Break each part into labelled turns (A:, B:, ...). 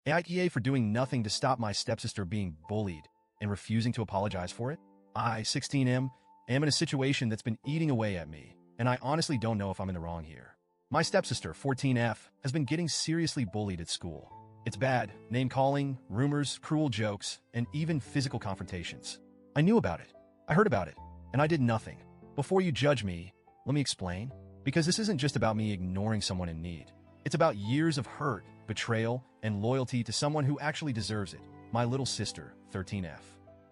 A: AITA for doing nothing to stop my stepsister being bullied and refusing to apologize for it? I, 16M, am in a situation that's been eating away at me, and I honestly don't know if I'm in the wrong here. My stepsister, 14F, has been getting seriously bullied at school. It's bad, name-calling, rumors, cruel jokes, and even physical confrontations. I knew about it. I heard about it, and I did nothing. Before you judge me, let me explain. Because this isn't just about me ignoring someone in need. It's about years of hurt, betrayal, and loyalty to someone who actually deserves it. My little sister, 13F.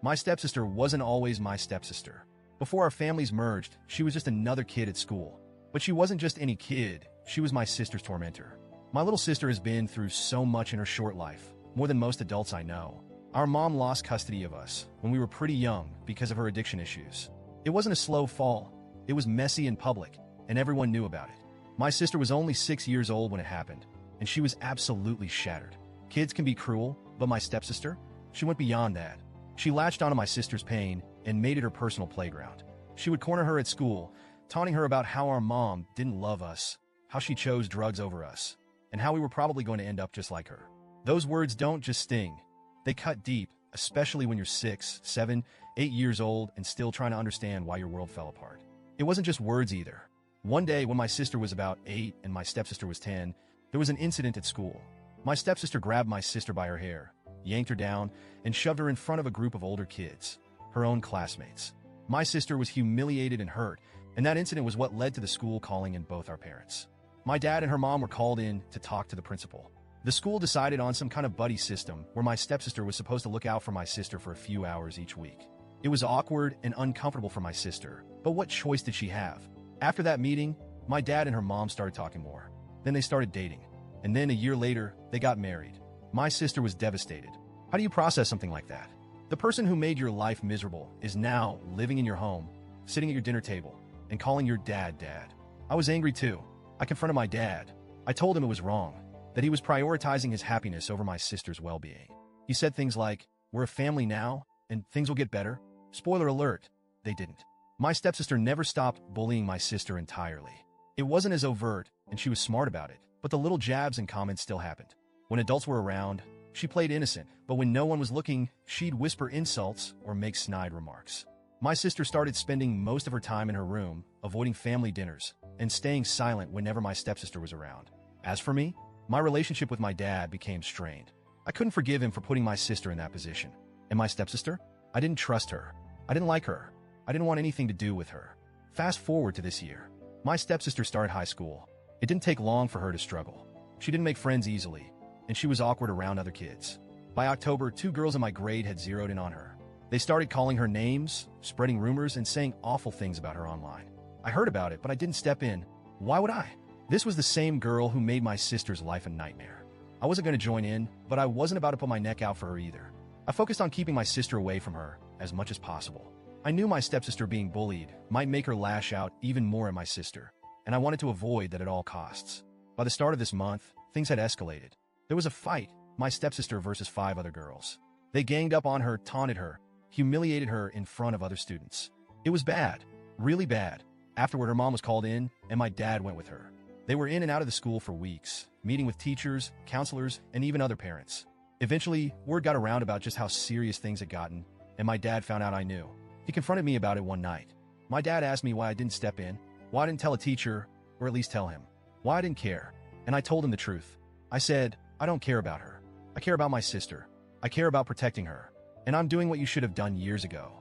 A: My stepsister wasn't always my stepsister. Before our families merged, she was just another kid at school. But she wasn't just any kid, she was my sister's tormentor. My little sister has been through so much in her short life, more than most adults I know. Our mom lost custody of us when we were pretty young because of her addiction issues. It wasn't a slow fall, it was messy and public, and everyone knew about it. My sister was only 6 years old when it happened, and she was absolutely shattered. Kids can be cruel, but my stepsister? She went beyond that. She latched onto my sister's pain and made it her personal playground. She would corner her at school, taunting her about how our mom didn't love us, how she chose drugs over us, and how we were probably going to end up just like her. Those words don't just sting. They cut deep, especially when you're 6, 7, 8 years old and still trying to understand why your world fell apart. It wasn't just words either. One day when my sister was about 8 and my stepsister was 10, there was an incident at school. My stepsister grabbed my sister by her hair, yanked her down, and shoved her in front of a group of older kids, her own classmates. My sister was humiliated and hurt, and that incident was what led to the school calling in both our parents. My dad and her mom were called in to talk to the principal. The school decided on some kind of buddy system where my stepsister was supposed to look out for my sister for a few hours each week. It was awkward and uncomfortable for my sister, but what choice did she have? After that meeting, my dad and her mom started talking more. Then they started dating. And then a year later, they got married. My sister was devastated. How do you process something like that? The person who made your life miserable is now living in your home, sitting at your dinner table, and calling your dad dad. I was angry too. I confronted my dad. I told him it was wrong, that he was prioritizing his happiness over my sister's well-being. He said things like, "We're a family now, and things will get better." Spoiler alert, they didn't. My stepsister never stopped bullying my sister entirely. It wasn't as overt, and she was smart about it, but the little jabs and comments still happened. When adults were around, she played innocent, but when no one was looking, she'd whisper insults or make snide remarks. My sister started spending most of her time in her room, avoiding family dinners, and staying silent whenever my stepsister was around. As for me, my relationship with my dad became strained. I couldn't forgive him for putting my sister in that position. And my stepsister? I didn't trust her. I didn't like her. I didn't want anything to do with her. Fast forward to this year. My stepsister started high school. It didn't take long for her to struggle. She didn't make friends easily, and she was awkward around other kids. By October, 2 girls in my grade had zeroed in on her. They started calling her names, spreading rumors, and saying awful things about her online. I heard about it, but I didn't step in. Why would I? This was the same girl who made my sister's life a nightmare. I wasn't going to join in, but I wasn't about to put my neck out for her either. I focused on keeping my sister away from her as much as possible. I knew my stepsister being bullied might make her lash out even more at my sister, and I wanted to avoid that at all costs. By the start of this month, things had escalated. There was a fight, my stepsister versus 5 other girls. They ganged up on her, taunted her, humiliated her in front of other students. It was bad, really bad. Afterward, her mom was called in, and my dad went with her. They were in and out of the school for weeks, meeting with teachers, counselors, and even other parents. Eventually, word got around about just how serious things had gotten, and my dad found out I knew. He confronted me about it one night. My dad asked me why I didn't step in, why I didn't tell a teacher, or at least tell him, why I didn't care. And I told him the truth. I said, I don't care about her. I care about my sister. I care about protecting her. And I'm doing what you should have done years ago.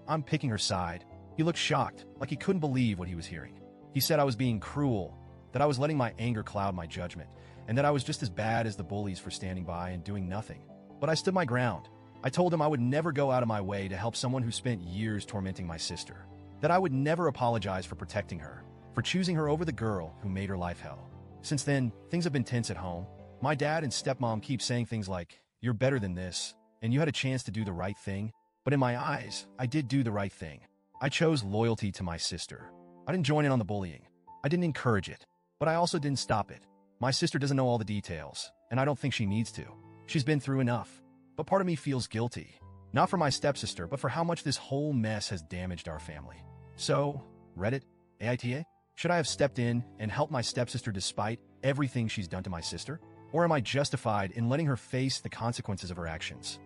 A: I'm picking her side. He looked shocked, like he couldn't believe what he was hearing. He said I was being cruel, that I was letting my anger cloud my judgment, and that I was just as bad as the bullies for standing by and doing nothing. But I stood my ground. I told him I would never go out of my way to help someone who spent years tormenting my sister, that I would never apologize for protecting her, for choosing her over the girl who made her life hell. Since then, things have been tense at home. My dad and stepmom keep saying things like, "You're better than this, and you had a chance to do the right thing." But in my eyes, I did do the right thing. I chose loyalty to my sister. I didn't join in on the bullying. I didn't encourage it, but I also didn't stop it. My sister doesn't know all the details, and I don't think she needs to. She's been through enough. But part of me feels guilty. Not for my stepsister, but for how much this whole mess has damaged our family. So, Reddit, AITA, should I have stepped in and helped my stepsister despite everything she's done to my sister? Or am I justified in letting her face the consequences of her actions?